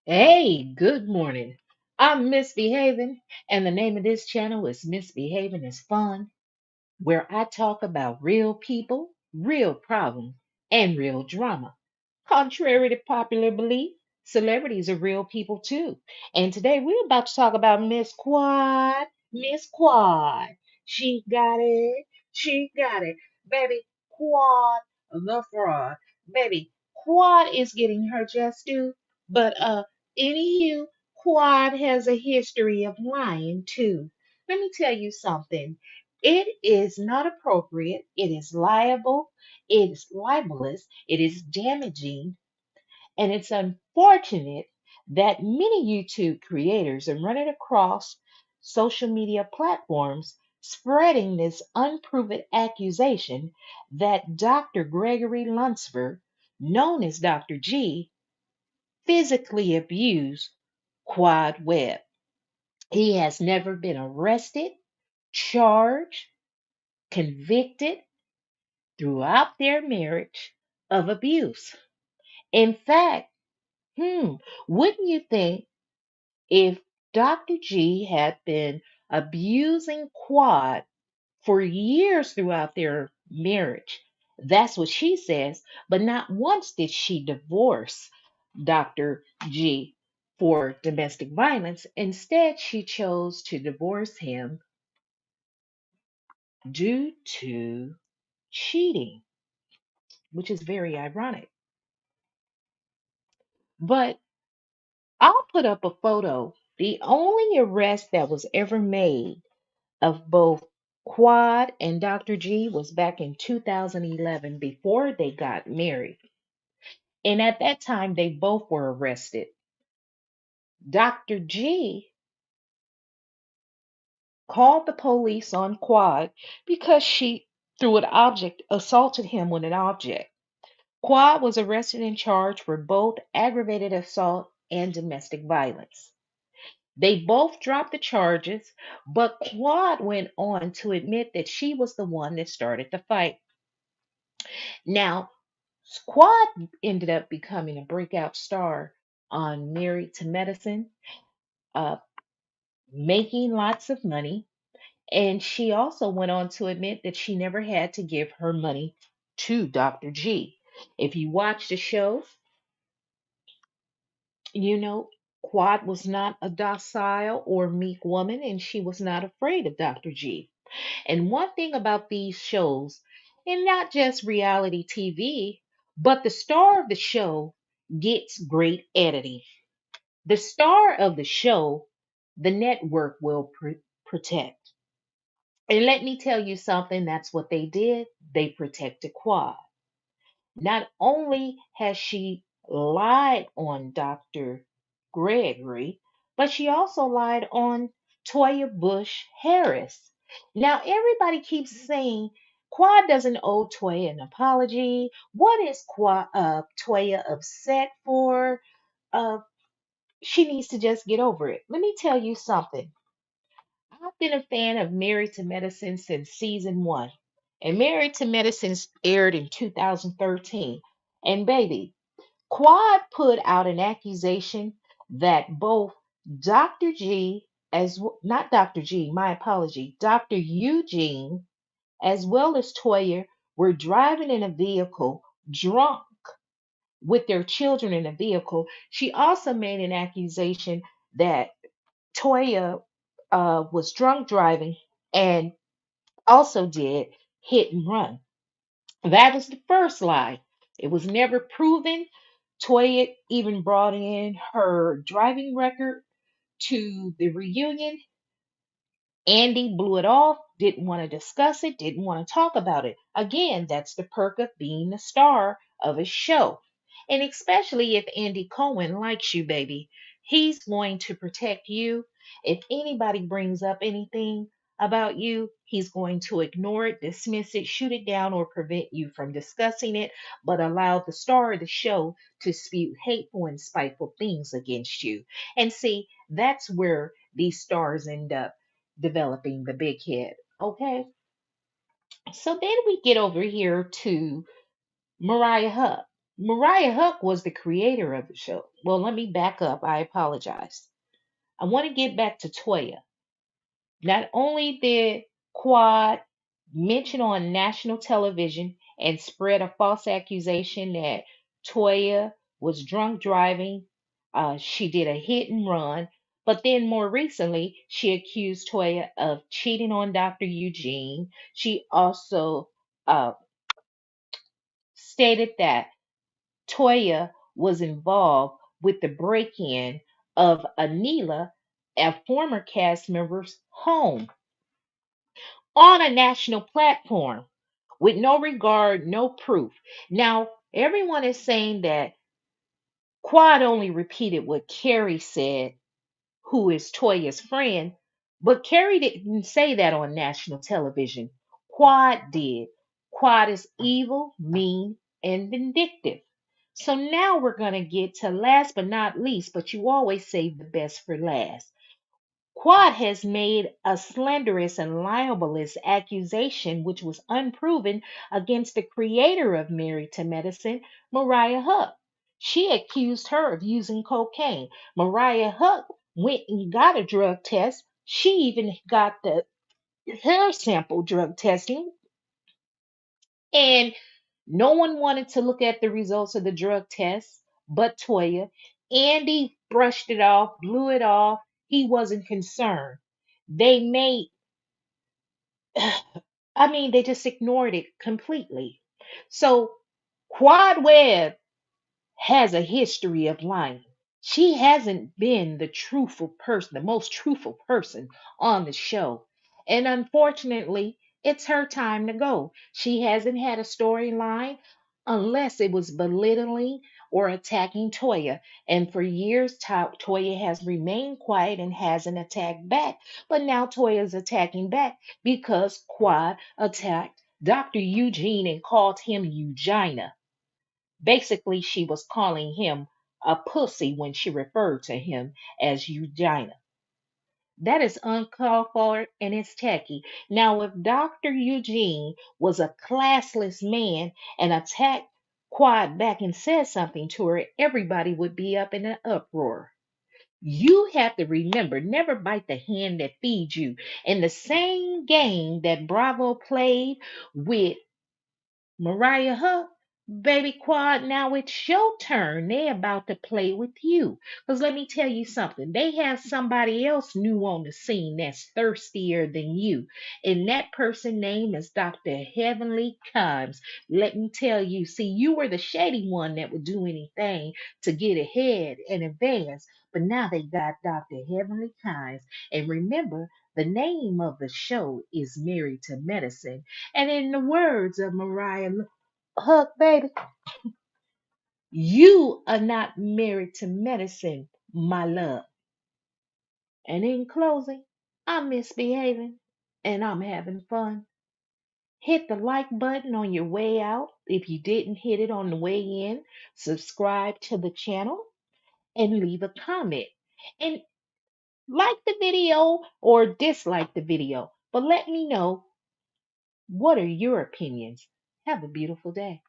Hey, good morning. I'm Misbehaving, and the name of this channel is Misbehaving is Fun, where I talk about real people, real problems, and real drama. Contrary to popular belief, celebrities are real people too. And today we're about to talk about Miss Quad. Miss Quad. She got it. She got it. Baby, Quad the fraud. Baby, Quad is getting her just due. But anywho, Quad has a history of lying too. Let me tell you something. It is not appropriate. It is liable. It is libelous. It is damaging. And it's unfortunate that many YouTube creators are running across social media platforms spreading this unproven accusation that Dr. Gregory Lunceford, known as Dr. G, physically abused Quad Webb. He has never been arrested, charged, convicted throughout their marriage of abuse. In fact, wouldn't you think if Dr. G had been abusing Quad for years throughout their marriage? That's what she says, but not once did she divorce Dr. G for domestic violence. Instead, she chose to divorce him due to cheating, which is very ironic. But I'll put up a photo. The only arrest that was ever made of both Quad and Dr. G was back in 2011 before they got married. And at that time, they both were arrested. Dr. G called the police on Quad because she, through an object, assaulted him with an object. Quad was arrested and charged for both aggravated assault and domestic violence. They both dropped the charges, but Claude went on to admit that she was the one that started the fight. Now, Squad ended up becoming a breakout star on Married to Medicine, uh, making lots of money. And she also went on to admit that she never had to give her money to Dr. G. If you watch the show, you know Quad was not a docile or meek woman, and she was not afraid of Dr. G. And one thing about these shows, and not just reality TV, but the star of the show gets great editing. The star of the show, the network will protect. And let me tell you something, that's what they did. They protected Quad. Not only has she lied on Dr. Gregory, but she also lied on Toya Bush Harris. Now, everybody keeps saying Quad doesn't owe Toya an apology. What is Toya upset for? Uh, she needs to just get over it. Let me tell you something. I've been a fan of Married to Medicine since season one. And Married to Medicine aired in 2013. And baby, Quad put out an accusation that both Dr. G, not Dr. G, my apology, Dr. Eugene, as well as Toya, were driving in a vehicle drunk with their children in a vehicle. She also made an accusation that Toya was drunk driving and also did hit and run. That was the first lie. It was never proven. Toya even brought in her driving record to the reunion. Andy blew it off, didn't want to discuss it, didn't want to talk about it. Again, that's the perk of being the star of a show. And especially if Andy Cohen likes you, baby, he's going to protect you. If anybody brings up anything about you, he's going to ignore it, dismiss it, shoot it down, or prevent you from discussing it, but allow the star of the show to spew hateful and spiteful things against you. And see, that's where these stars end up developing the big head. Okay. So then we get over here to Mariah Hubb. Mariah Huck was the creator of the show. Well, let me back up. I apologize. I want to get back to Toya. Not only did Quad mention on national television and spread a false accusation that Toya was drunk driving, she did a hit and run, but then more recently, she accused Toya of cheating on Dr. Eugene. She also uh, stated that Toya was involved with the break in of Anila, a former cast member's home, on a national platform with no regard, no proof. Now, everyone is saying that Quad only repeated what Carrie said, who is Toya's friend, but Carrie didn't say that on national television. Quad did. Quad is evil, mean, and vindictive. So now we're going to get to last but not least, but you always save the best for last. Quad has made a slanderous and libelous accusation, which was unproven, against the creator of Married to Medicine, Mariah Huck. She accused her of using cocaine. Mariah Huck went and got a drug test. She even got the hair sample drug testing, and no one wanted to look at the results of the drug test but Toya. Andy brushed it off, blew it off. He wasn't concerned. They made, I mean, they just ignored it completely. So Quad Webb has a history of lying. She hasn't been the truthful person, the most truthful person on the show. And unfortunately, it's her time to go. She hasn't had a storyline unless it was belittling or attacking Toya. And for years, Toya has remained quiet and hasn't attacked back. But now Toya's attacking back because Quad attacked Dr. Eugene and called him Eugina. Basically, she was calling him a pussy when she referred to him as Eugina. That is uncalled for and it's tacky. Now, if Dr. Eugene was a classless man and attacked Quad back and said something to her, everybody would be up in an uproar. You have to remember, never bite the hand that feeds you. In the same game that Bravo played with Mariah Huff, baby Quad, now it's your turn. They about to play with you. Because let me tell you something. They have somebody else new on the scene that's thirstier than you. And that person name is Dr. Heavenly Kimes. Let me tell you, see, you were the shady one that would do anything to get ahead and advance. But now they got Dr. Heavenly Kimes. And remember, the name of the show is Married to Medicine. And in the words of Mariah Huck, baby, you are not married to medicine, my love. And in closing, I'm misbehaving and I'm having fun. Hit the like button on your way out if you didn't hit it on the way in. Subscribe to the channel and leave a comment. And like the video or dislike the video. But let me know, what are your opinions? Have a beautiful day.